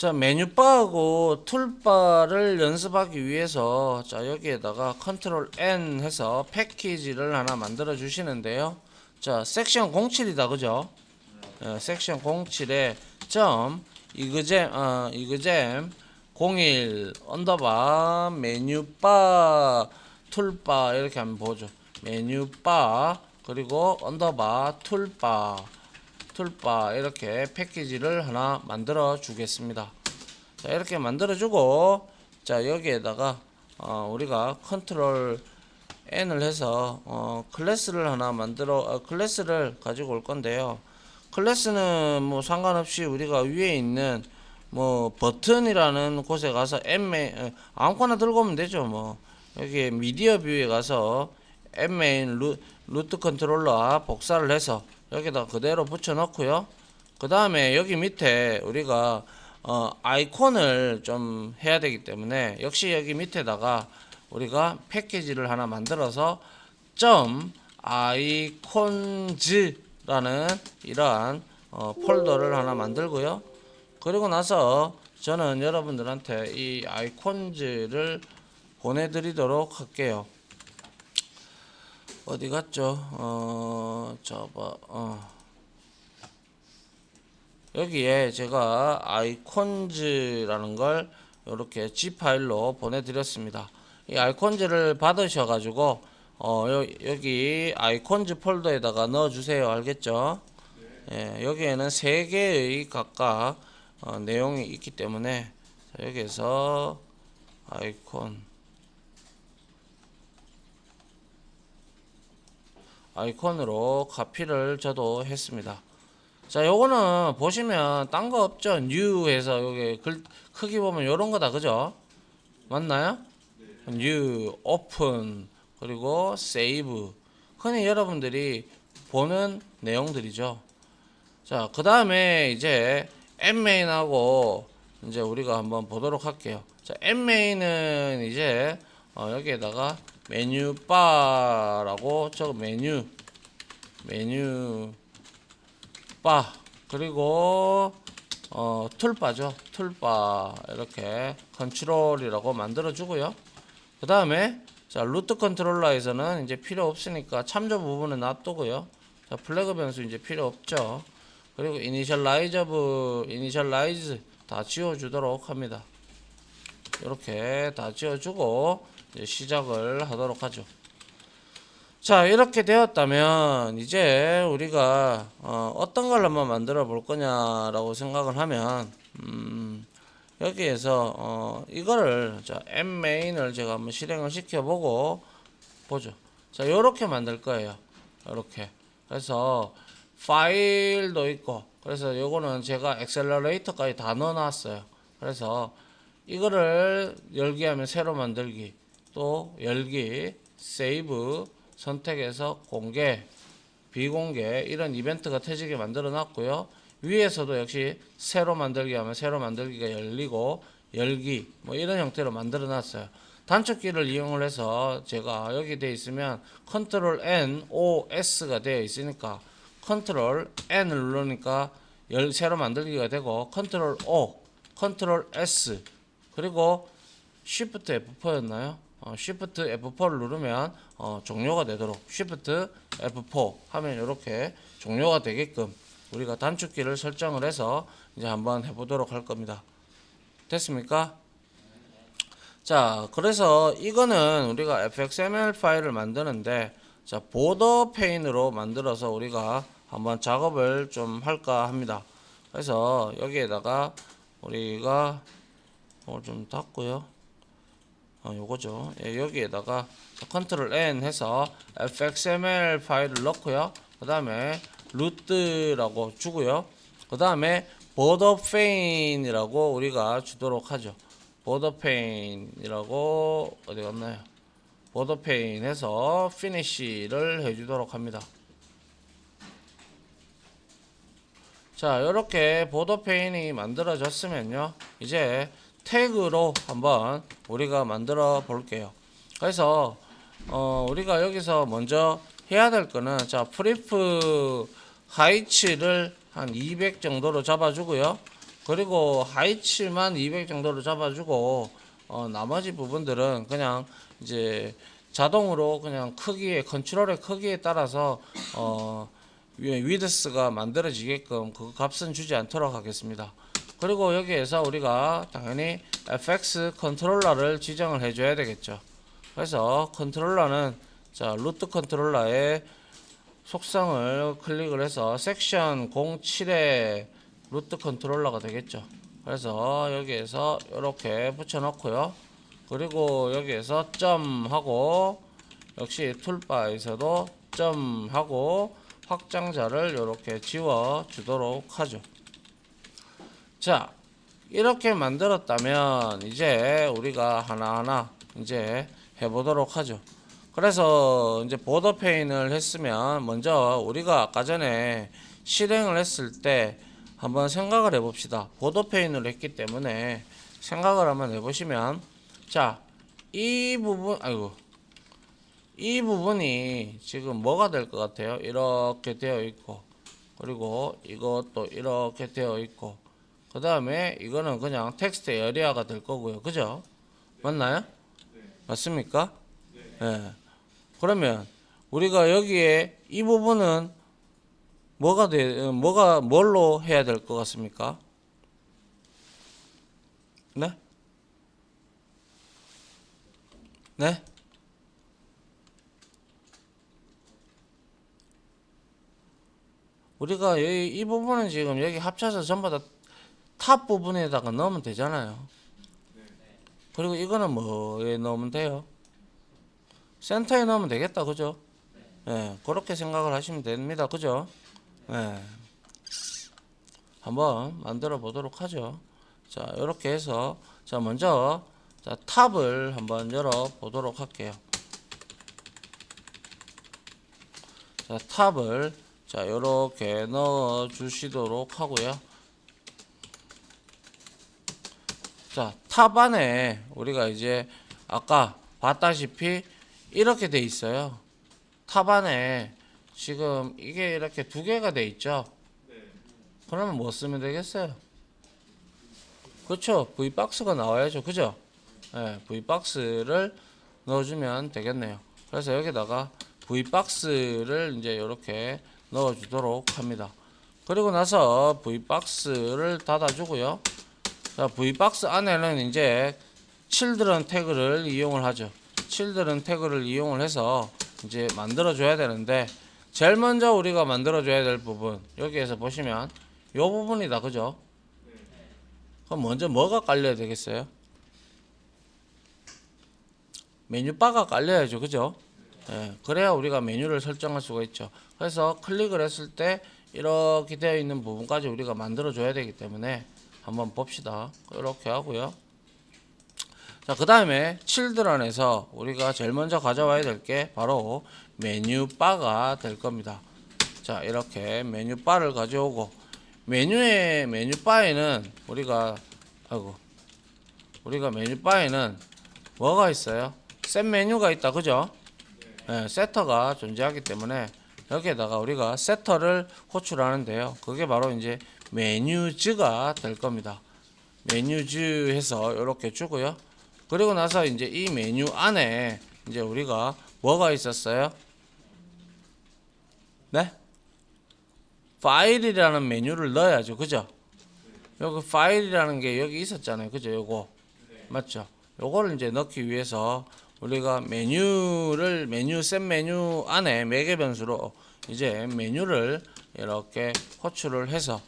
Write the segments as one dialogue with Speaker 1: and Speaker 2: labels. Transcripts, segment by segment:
Speaker 1: 자, 메뉴바하고 툴바를 연습하기 위해서 자, 여기에다가 컨트롤 N 해서 패키지를 하나 만들어 주시는데요. 자, 섹션 07이다. 그죠? 섹션 07에 점 이그잼 01 언더바 메뉴바 툴바 이렇게 하면 보죠. 메뉴바 그리고 언더바 툴바 이렇게 패키지를 하나 만들어 주겠습니다. 자, 이렇게 만들어 주고 자, 여기에다가 우리가 컨트롤 N을 해서 클래스를 하나 만들어 클래스를 가지고 올 건데요. 클래스는 뭐 상관없이 우리가 위에 있는 뭐 버튼이라는 곳에 가서 N메인 아무거나 들고 오면 되죠. 뭐 여기 미디어 뷰에 가서 N메인 루트 컨트롤러 복사를 해서 여기다 그대로 붙여 넣고요. 그 다음에 여기 밑에 우리가 아이콘을 좀 해야 되기 때문에 역시 여기 밑에다가 우리가 패키지를 하나 만들어서 점 아이콘즈라는 이러한 폴더를 하나 만들고요. 그리고 나서 저는 여러분들한테 이 아이콘즈를 보내드리도록 할게요. 어디 갔죠? 여기에 제가 아이콘즈라는 걸 이렇게 G 파일로 보내드렸습니다. 이 아이콘즈를 받으셔가지고 여기 아이콘즈 폴더에다가 넣어주세요. 알겠죠? 예, 여기에는 3개의 각각 내용이 있기 때문에 자, 여기에서 아이콘으로 카피를 저도 했습니다. 자, 요거는 보시면 딴 거 없죠? new 해서 여기 글 크기 보면 요런 거다. 그죠? 맞나요? new, open, 그리고 save. 흔히 여러분들이 보는 내용들이죠. 자, 그 다음에 이제 nmain하고 이제 우리가 한번 보도록 할게요. 자, nmain은 이제 여기에다가 메뉴바라고 저 메뉴바 그리고 툴바죠. 툴바 이렇게 컨트롤이라고 만들어 주고요. 그 다음에 자, 루트 컨트롤러에서는 이제 필요 없으니까 참조 부분은 놔두고요. 자, 플래그 변수 이제 필요 없죠. 그리고 이니셜라이즈 다 지워주도록 합니다. 이렇게 다 지워주고 이제 시작을 하도록 하죠. 자, 이렇게 되었다면 이제 우리가 어떤 걸 한번 만들어 볼 거냐라고 생각을 하면 여기에서 이거를 자, nmain을 제가 한번 실행을 시켜보고 보죠. 자, 요렇게 만들 거예요. 요렇게. 그래서 파일도 있고 그래서 요거는 제가 엑셀러레이터까지 다 넣어 놨어요. 그래서 이거를 열기 하면 새로 만들기, 또 열기, 세이브 선택해서 공개, 비공개 이런 이벤트가 터지게 만들어 놨고요. 위에서도 역시 새로 만들기 하면 새로 만들기가 열리고 열기 뭐 이런 형태로 만들어 놨어요. 단축키를 이용을 해서 제가 여기 되어 있으면 컨트롤 N, O, S가 되어 있으니까 컨트롤 N을 누르니까 새로 만들기가 되고 컨트롤 O, 컨트롤 S 그리고 Shift F4였나요? Shift F4를 누르면 종료가 되도록 Shift F4 하면 이렇게 종료가 되게끔 우리가 단축키를 설정을 해서 이제 한번 해보도록 할 겁니다. 됐습니까? 자, 그래서 이거는 우리가 fxml 파일을 만드는데 자, 보더 페인으로 만들어서 우리가 한번 작업을 좀 할까 합니다. 그래서 여기에다가 우리가 좀 닫고요. 요거죠. 예, 여기에다가 컨트롤 N 해서 fxml 파일을 넣고요. 그 다음에 루트라고 주고요. 그 다음에 border pane이라고 우리가 주도록 하죠. border pane이라고 어디 갔나요? border pane 해서 finish를 해주도록 합니다. 자, 이렇게 border pane이 만들어졌으면요. 이제 태그로 한번 우리가 만들어 볼게요. 그래서 우리가 여기서 먼저 해야 될 거는 자, 프리프 하이츠를 한 200 정도로 잡아주고요. 그 그리고 하이츠만 200 정도로 잡아주고 나머지 부분들은 그냥 이제 자동으로 그냥 크기에 컨트롤의 크기에 따라서 위드스가 만들어지게끔 그 값은 주지 않도록 하겠습니다. 그리고 여기에서 우리가 당연히 FX 컨트롤러를 지정을 해줘야 되겠죠. 그래서 컨트롤러는 자 루트 컨트롤러의 속성을 클릭을 해서 섹션 07의 루트 컨트롤러가 되겠죠. 그래서 여기에서 이렇게 붙여 놓고요. 그리고 여기에서 점 하고 역시 툴바에서도 점 하고 확장자를 이렇게 지워 주도록 하죠. 자, 이렇게 만들었다면 이제 우리가 하나하나 이제 해보도록 하죠. 그래서 이제 보더 페인을 했으면 먼저 우리가 아까 전에 실행을 했을 때 한번 생각을 해봅시다. 보더 페인을 했기 때문에 생각을 한번 해보시면 자, 이 부분이 지금 뭐가 될 것 같아요? 이렇게 되어 있고 그리고 이것도 이렇게 되어 있고 그 다음에 이거는 그냥 텍스트 에리아가 될 거고요. 그죠? 맞나요? 맞습니까? 네. 그러면 우리가 여기에 이 부분은 뭘로 해야 될 것 같습니까? 네? 네? 우리가 이 부분은 지금 여기 합쳐서 전부 다 탑 부분에다가 넣으면 되잖아요. 그리고 이거는 뭐에 넣으면 돼요? 센터에 넣으면 되겠다. 그죠? 예, 그렇게 생각을 하시면 됩니다. 그죠? 예. 한번 만들어 보도록 하죠. 자, 이렇게 해서 자, 먼저 자, 탑을 한번 열어 보도록 할게요. 자, 탑을 자, 이렇게 넣어 주시도록 하고요. 자, 탑 안에 우리가 이제 아까 봤다시피 이렇게 돼 있어요. 탑 안에 지금 이게 이렇게 두 개가 돼 있죠. 그러면 뭐 쓰면 되겠어요? 그렇죠. V박스가 나와야죠. 그죠? 네, V박스를 넣어주면 되겠네요. 그래서 여기다가 V박스를 이제 이렇게 넣어주도록 합니다. 그리고 나서 V박스를 닫아주고요. 자, V박스 안에는 이제 children 태그를 이용을 하죠. children 태그를 이용을 해서 이제 만들어 줘야 되는데 제일 먼저 우리가 만들어 줘야 될 부분 여기에서 보시면 요 부분이다. 그죠? 그럼 먼저 뭐가 깔려야 되겠어요? 메뉴바가 깔려야죠. 그죠? 예, 그래야 우리가 메뉴를 설정할 수가 있죠. 그래서 클릭을 했을 때 이렇게 되어 있는 부분까지 우리가 만들어 줘야 되기 때문에 한번 봅시다. 이렇게 하고요. 자, 그 다음에 children에서 우리가 제일 먼저 가져와야 될 게 바로 메뉴바가 될 겁니다. 자, 이렇게 메뉴바를 가져오고 메뉴바에는 우리가 메뉴바에는 뭐가 있어요? 셋 메뉴가 있다. 그죠? 네, 세터가 존재하기 때문에 여기에다가 우리가 세터를 호출하는데요. 그게 바로 이제 메뉴즈가 될 겁니다. 메뉴즈 해서 이렇게 주고요. 그리고 나서 이제 이 메뉴 안에 이제 우리가 뭐가 있었어요? 네? 파일이라는 메뉴를 넣어야죠. 그죠? 여기 파일이라는 게 여기 있었잖아요. 그죠? 요거. 맞죠? 요거를 이제 넣기 위해서 우리가 셋 메뉴 안에 매개 변수로 이제 메뉴를 이렇게 호출을 해서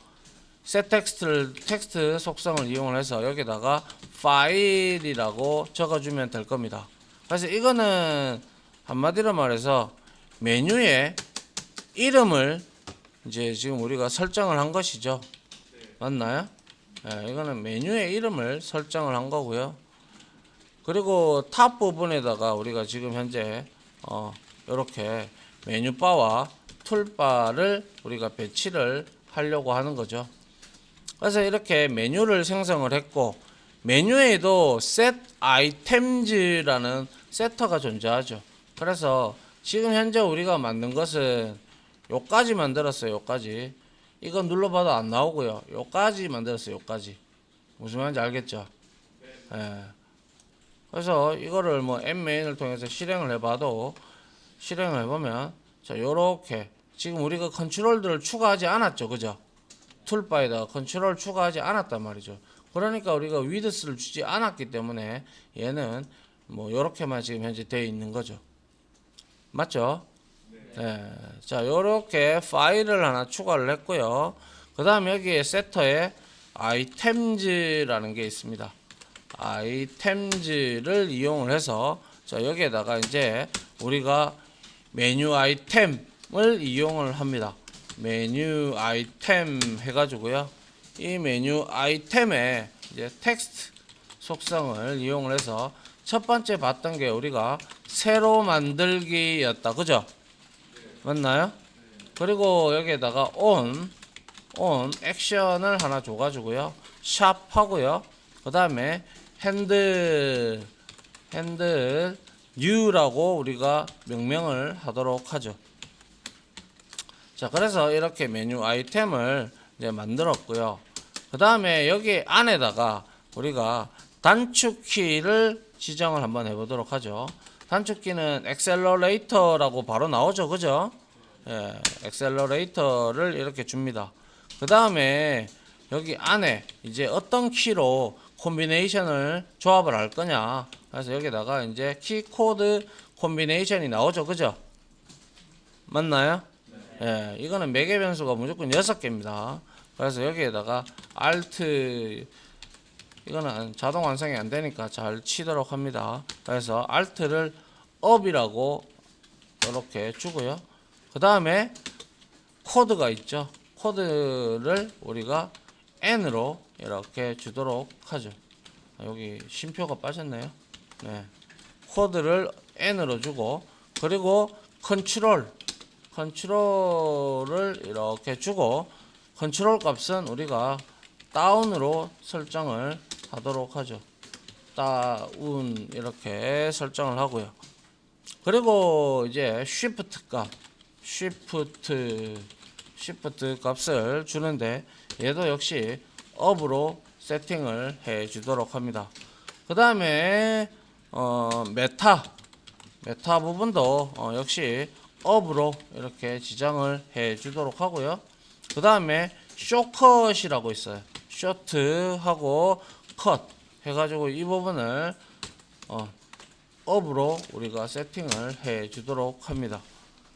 Speaker 1: 셋 텍스트 속성을 이용을 해서 여기다가 파일이라고 적어주면 될 겁니다. 그래서 이거는 한마디로 말해서 메뉴의 이름을 이제 지금 우리가 설정을 한 것이죠. 맞나요? 네, 이거는 메뉴의 이름을 설정을 한 거고요. 그리고 탑 부분에다가 우리가 지금 현재 이렇게 메뉴바와 툴바를 우리가 배치를 하려고 하는 거죠. 그래서 이렇게 메뉴를 생성을 했고 메뉴에도 set items라는 세터가 존재하죠. 그래서 지금 현재 우리가 만든 것은 요까지 만들었어요. 요까지. 이거 눌러봐도 안 나오고요. 요까지 만들었어요. 요까지. 무슨 말인지 알겠죠? 예. 그래서 이거를 뭐 n메인을 통해서 실행을 해봐도 실행을 해보면 자 요렇게 지금 우리가 컨트롤들을 추가하지 않았죠, 그죠? 툴바에다가 컨트롤 추가하지 않았단 말이죠. 그러니까 우리가 위드스를 주지 않았기 때문에 얘는 뭐 요렇게만 지금 현재 되어 있는 거죠. 맞죠? 네. 자 요렇게 파일을 하나 추가를 했고요. 그 다음에 여기에 세터에 아이템즈라는 게 있습니다. 아이템즈를 이용을 해서 자 여기에다가 이제 우리가 메뉴 아이템을 이용을 합니다. 메뉴 아이템 해가지고요. 이 메뉴 아이템에 이제 텍스트 속성을 이용을 해서 첫 번째 봤던 게 우리가 새로 만들기였다. 그죠? 맞나요? 그리고 여기에다가 on 액션을 하나 줘가지고요. 샵 하고요. 그 다음에 핸들 new라고 우리가 명명을 하도록 하죠. 자, 그래서 이렇게 메뉴 아이템을 이제 만들었고요. 그 다음에 여기 안에다가 우리가 단축키를 지정을 한번 해보도록 하죠. 단축키는 accelerator라고 바로 나오죠, 그죠? 예, accelerator를 이렇게 줍니다. 그 다음에 여기 안에 이제 어떤 키로 콤비네이션을 조합을 할 거냐. 그래서 여기다가 이제 키 코드 콤비네이션이 나오죠, 그죠? 맞나요? 예, 이거는 매개 변수가 무조건 6개입니다. 그래서 여기에다가 Alt 이거는 자동 완성이 안 되니까 잘 치도록 합니다. 그래서 Alt를 up이라고 이렇게 주고요. 그 다음에 코드가 있죠. 코드를 우리가 n으로 이렇게 주도록 하죠. 여기 쉼표가 빠졌네요. 네. 코드를 n으로 주고 그리고 컨트롤을 이렇게 주고 컨트롤 값은 우리가 다운으로 설정을 하도록 하죠. 다운 이렇게 설정을 하고요. 그리고 이제 쉬프트 값을 주는데 얘도 역시 업으로 세팅을 해 주도록 합니다. 그 다음에 메타 부분도 역시 업으로 이렇게 지정을 해 주도록 하고요. 그 다음에 쇼컷이라고 있어요. 쇼트하고 컷 해가지고 이 부분을 업으로 우리가 세팅을 해 주도록 합니다.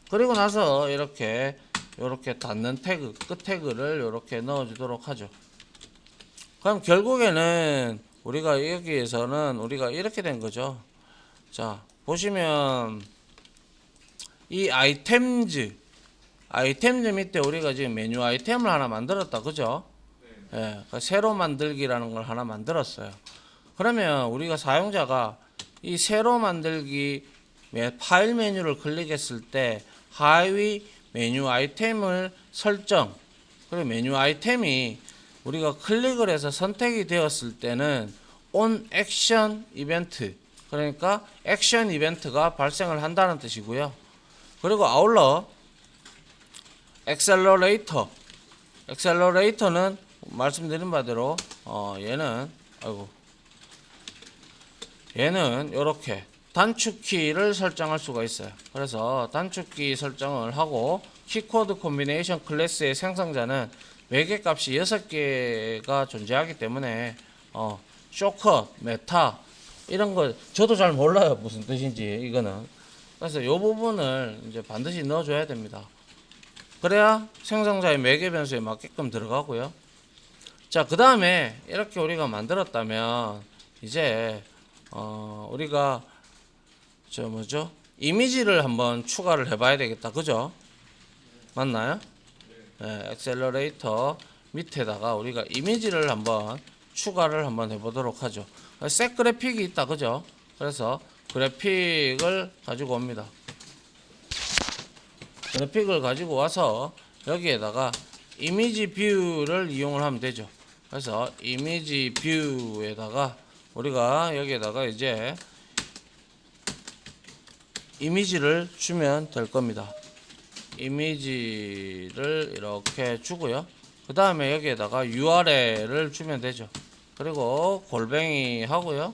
Speaker 1: 그리고 나서 이렇게 닫는 태그, 끝 태그를 이렇게 넣어 주도록 하죠. 그럼 결국에는 우리가 여기에서는 우리가 이렇게 된 거죠. 자, 보시면 이 아이템즈 밑에 우리가 지금 메뉴 아이템을 하나 만들었다. 그죠? 예, 그러니까 새로 만들기라는 걸 하나 만들었어요. 그러면 우리가 사용자가 이 새로 만들기 파일 메뉴를 클릭했을 때 하위 메뉴 아이템을 설정, 그리고 메뉴 아이템이 우리가 클릭을 해서 선택이 되었을 때는 on action event, 그러니까 액션 이벤트가 발생을 한다는 뜻이고요. 그리고 아울러 엑셀러레이터는 말씀드린 바대로 얘는 이렇게 단축키를 설정할 수가 있어요. 그래서 단축키 설정을 하고 키코드 콤비네이션 클래스의 생성자는 매개 값이 6개가 존재하기 때문에 쇼컷, 메타 이런 거 저도 잘 몰라요. 무슨 뜻인지 이거는. 그래서 이 부분을 이제 반드시 넣어줘야 됩니다. 그래야 생성자의 매개 변수에 맞게끔 들어가고요. 자, 그 다음에 이렇게 우리가 만들었다면 이제 우리가 이미지를 한번 추가를 해봐야 되겠다. 그죠? 맞나요? 네, 엑셀러레이터 밑에다가 우리가 이미지를 한번 추가를 한번 해보도록 하죠. 색 그래픽이 있다. 그죠? 그래서 그래픽을 가지고 옵니다. 그래픽을 가지고 와서 여기에다가 이미지 뷰를 이용을 하면 되죠. 그래서 이미지 뷰에다가 우리가 여기에다가 이제 이미지를 주면 될 겁니다. 이미지를 이렇게 주고요. 그 다음에 여기에다가 URL을 주면 되죠. 그리고 골뱅이 하고요.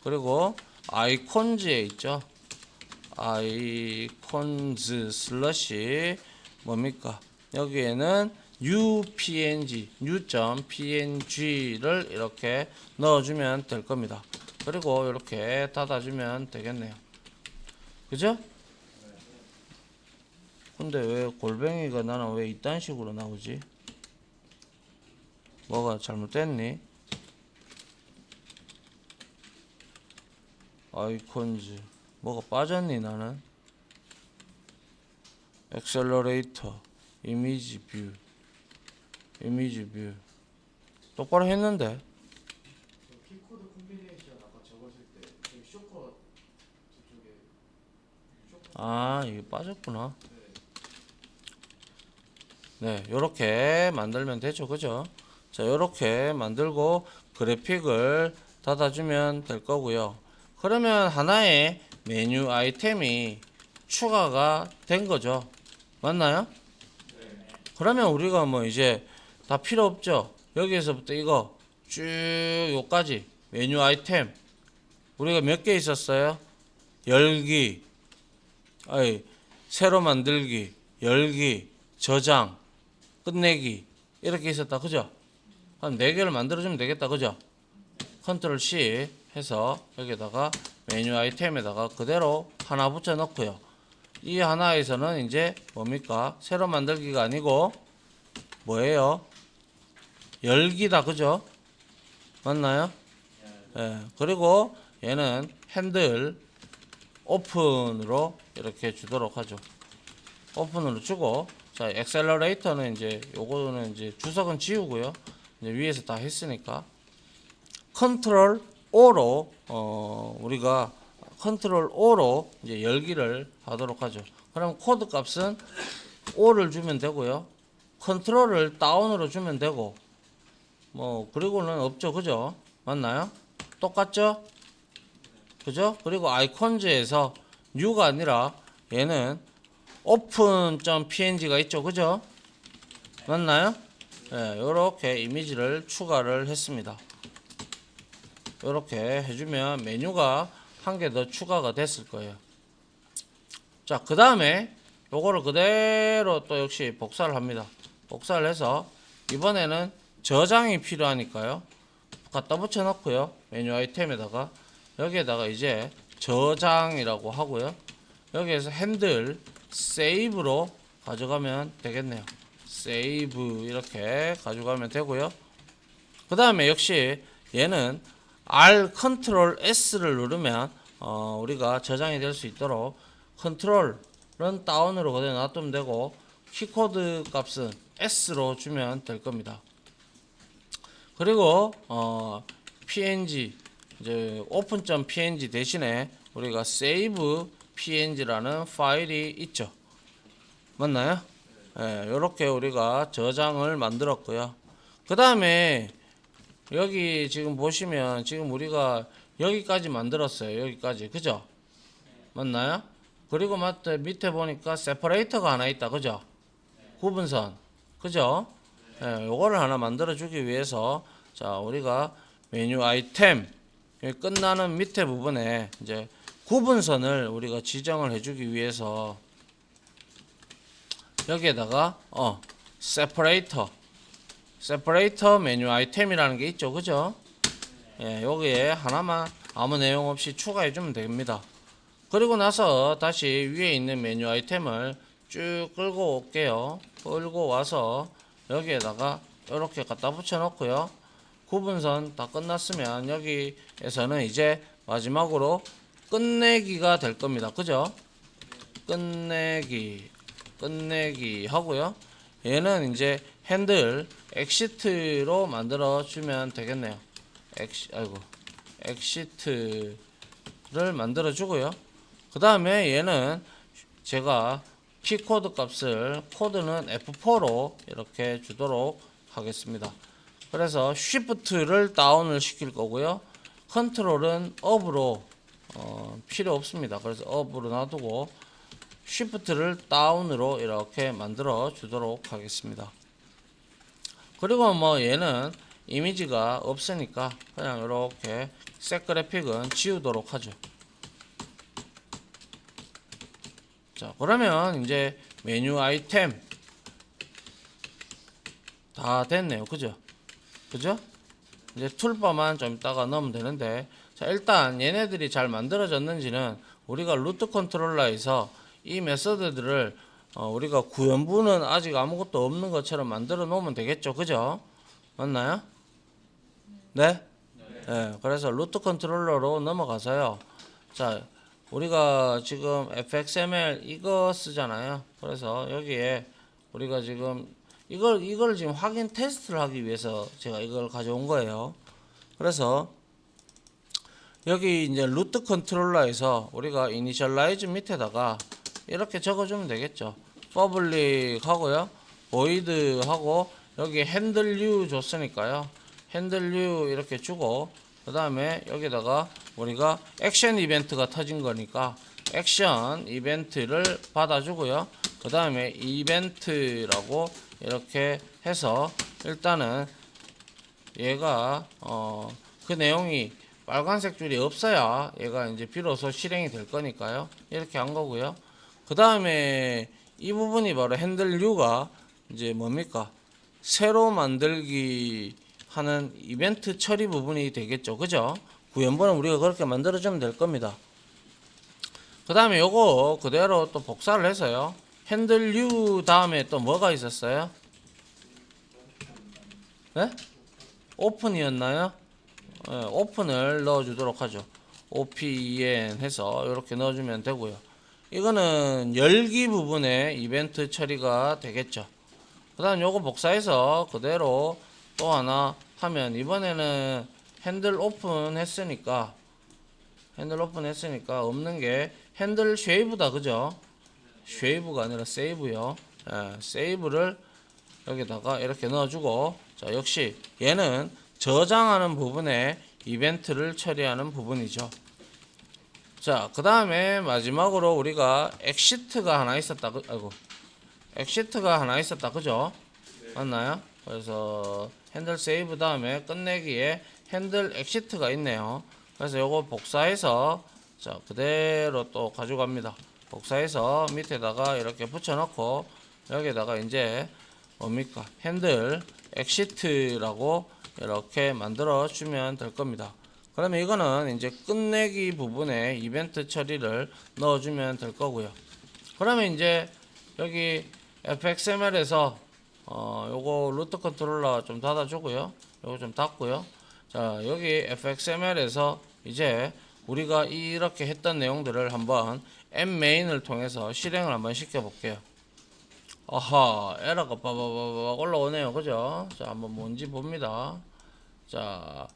Speaker 1: 그리고 아이콘즈에 있죠. 아이콘즈 슬러시 뭡니까? 여기에는 new.png를 이렇게 넣어주면 될 겁니다. 그리고 이렇게 닫아주면 되겠네요. 그죠? 근데 왜 골뱅이가 나는 왜 이딴 식으로 나오지? 뭐가 잘못됐니? 아이콘즈 뭐가 빠졌니 나는? 엑셀러레이터 이미지 뷰 똑바로 했는데.
Speaker 2: 키코드 콤비네이션 아까 적었을 때 저기 쇼컷 저쪽에 쇼컷
Speaker 1: 아 이게 빠졌구나. 네, 요렇게 만들면 되죠. 그죠? 자, 요렇게 만들고 그래픽을 닫아주면 될 거고요. 그러면 하나의 메뉴 아이템이 추가가 된 거죠. 맞나요? 그러면 우리가 뭐 이제 다 필요 없죠. 여기에서부터 이거 쭉 요까지 메뉴 아이템 우리가 몇 개 있었어요? 열기, 새로 만들기, 열기, 저장, 끝내기 이렇게 있었다. 그죠? 한 4개를 만들어주면 되겠다. 그죠? 컨트롤 C 해서 여기다가 메뉴 아이템에다가 그대로 하나 붙여 넣고요. 이 하나에서는 이제 뭡니까? 새로 만들기가 아니고 뭐예요? 열기다. 그죠? 맞나요? 예. 그리고 얘는 핸들 오픈으로 이렇게 주도록 하죠. 오픈으로 주고, 자, 엑셀러레이터는 이제 요거는 이제 주석은 지우고요. 이제 위에서 다 했으니까 컨트롤 O로 우리가 컨트롤 O로 이제 열기를 하도록 하죠. 그럼 코드 값은 O를 주면 되고요. 컨트롤을 다운으로 주면 되고, 뭐 그리고는 없죠. 그죠? 맞나요? 똑같죠? 그죠? 그리고 아이콘즈에서 new가 아니라 얘는 open.png가 있죠. 그죠? 맞나요? 네, 요렇게 이미지를 추가를 했습니다. 요렇게 해주면 메뉴가 한 개 더 추가가 됐을 거예요. 자, 그 다음에 요거를 그대로 또 역시 복사를 합니다. 복사를 해서 이번에는 저장이 필요하니까요. 갖다 붙여 놓고요. 메뉴 아이템에다가 여기에다가 이제 저장이라고 하고요. 여기에서 핸들 세이브로 가져가면 되겠네요. 세이브 이렇게 가져가면 되고요. 그 다음에 역시 얘는 R 컨트롤 S를 누르면 우리가 저장이 될 수 있도록 컨트롤은 다운으로 그대로 놔두면 되고 키코드 값은 S로 주면 될 겁니다. 그리고 png 이제 open.png 대신에 우리가 save png라는 파일이 있죠. 맞나요? 예, 이렇게 우리가 저장을 만들었고요. 그 다음에 여기 지금 보시면 지금 우리가 여기까지 만들었어요. 여기까지. 그죠? 맞나요? 그리고 밑에 보니까 세퍼레이터가 하나 있다. 그죠? 구분선. 그죠? 예, 요거를 하나 만들어 주기 위해서 자, 우리가 메뉴 아이템 끝나는 밑에 부분에 이제 구분선을 우리가 지정을 해 주기 위해서 여기에다가 세퍼레이터 메뉴 아이템이라는 게 있죠. 그죠? 예, 여기에 하나만 아무 내용 없이 추가해 주면 됩니다. 그리고 나서 다시 위에 있는 메뉴 아이템을 쭉 끌고 올게요. 끌고 와서 여기에다가 이렇게 갖다 붙여 놓고요. 구분선 다 끝났으면 여기에서는 이제 마지막으로 끝내기가 될 겁니다. 그죠? 끝내기 하고요. 얘는 이제 핸들 엑시트로 만들어 주면 되겠네요. 엑시트를 만들어 주고요. 그 다음에 얘는 제가 키코드 값을 코드는 F4로 이렇게 주도록 하겠습니다. 그래서 Shift를 다운을 시킬 거고요. 컨트롤은 업으로 필요 없습니다. 그래서 업으로 놔두고 Shift를 다운으로 이렇게 만들어 주도록 하겠습니다. 그리고 뭐 얘는 이미지가 없으니까 그냥 이렇게 색 그래픽은 지우도록 하죠. 자, 그러면 이제 메뉴 아이템 다 됐네요. 그죠? 그죠? 이제 툴바만 좀 이따가 넣으면 되는데, 자, 일단 얘네들이 잘 만들어졌는지는 우리가 루트 컨트롤러에서 이 메서드들을 우리가 구현부는 아직 아무것도 없는 것처럼 만들어 놓으면 되겠죠. 그죠? 맞나요? 네? 네. 그래서 루트 컨트롤러로 넘어가서요. 자, 우리가 지금 fxml 이거 쓰잖아요. 그래서 여기에 우리가 지금 이걸 지금 확인 테스트를 하기 위해서 제가 이걸 가져온 거예요. 그래서 여기 이제 루트 컨트롤러에서 우리가 이니셜라이즈 밑에다가 이렇게 적어주면 되겠죠. public 하고요, void 하고, 여기 handle new 줬으니까요, handle new 이렇게 주고, 그 다음에 여기다가 우리가 액션 이벤트가 터진 거니까 액션 이벤트를 받아주고요. 그 다음에 이벤트라고 이렇게 해서 일단은 얘가 그 내용이 빨간색 줄이 없어야 얘가 이제 비로소 실행이 될 거니까요. 이렇게 한 거고요. 그 다음에 이 부분이 바로 핸들 U가 이제 뭡니까? 새로 만들기 하는 이벤트 처리 부분이 되겠죠. 그죠? 구현부는 우리가 그렇게 만들어주면 될 겁니다. 그 다음에 요거 그대로 또 복사를 해서요. 핸들 U 다음에 또 뭐가 있었어요? 네? 오픈이었나요? 네, 오픈을 넣어주도록 하죠. open 해서 이렇게 넣어주면 되고요. 이거는 열기 부분에 이벤트 처리가 되겠죠. 그 다음 요거 복사해서 그대로 또 하나 하면, 이번에는 핸들 오픈 했으니까 없는 게 핸들 쉐이브다. 그죠? 쉐이브가 아니라 세이브요. 예, 세이브를 여기다가 이렇게 넣어주고, 자, 역시 얘는 저장하는 부분에 이벤트를 처리하는 부분이죠. 자, 그 다음에 마지막으로 우리가 엑시트가 하나 있었다. 엑시트가 하나 있었다. 그죠? 맞나요? 그래서 핸들 세이브 다음에 끝내기에 핸들 엑시트가 있네요. 그래서 요거 복사해서 자, 그대로 또 가져갑니다. 복사해서 밑에다가 이렇게 붙여놓고 여기다가 이제 뭡니까? 핸들 엑시트라고 이렇게 만들어 주면 될 겁니다. 그러면 이거는 이제 끝내기 부분에 이벤트 처리를 넣어 주면 될 거고요. 그러면 이제 여기 fxml에서 요거 루트 컨트롤러 좀 닫아 주고요. 요거 좀 닫고요. 자, 여기 fxml에서 이제 우리가 이렇게 했던 내용들을 한번 mmain을 통해서 실행을 한번 시켜 볼게요. 아하, 에러가 빠바바바 올라오네요. 그죠? 자, 한번 뭔지 봅니다. 자,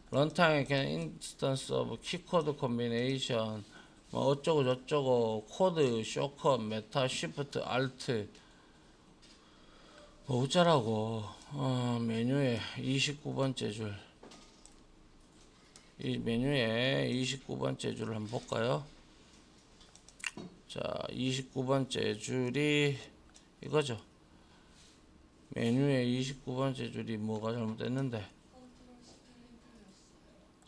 Speaker 1: runtime can instance of keycode combination, 뭐 어쩌고 저쩌고, 코드, 쇼컷, 메타, 시프트, 알트, 뭐 어쩌라고. 메뉴에 29번째 줄, 이 메뉴에 29번째 줄을 한번 볼까요? 자, 29번째 줄이 이거죠. 메뉴에 29번째 줄이 뭐가 잘못됐는데?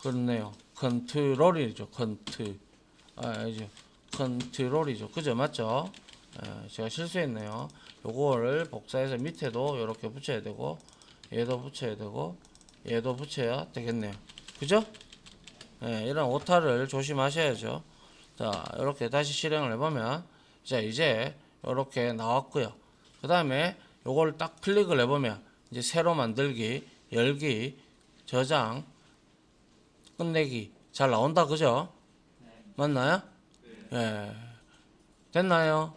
Speaker 1: 그렇네요. 컨트롤이죠. 아니죠. 컨트롤이죠. 그죠? 맞죠? 제가 실수했네요. 요거를 복사해서 밑에도 이렇게 붙여야 되고, 얘도 붙여야 되고, 얘도 붙여야 되겠네요. 그죠? 이런 오타를 조심하셔야죠. 자, 이렇게 다시 실행을 해보면, 자, 이제 이렇게 나왔고요. 그 다음에 요걸 딱 클릭을 해보면, 이제 새로 만들기, 열기, 저장, 끝내기 잘 나온다. 그죠? 맞나요? 예. 됐나요?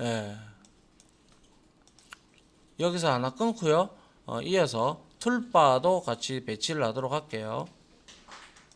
Speaker 1: 예. 여기서 하나 끊고요. 이어서 툴바도 같이 배치를 하도록 할게요.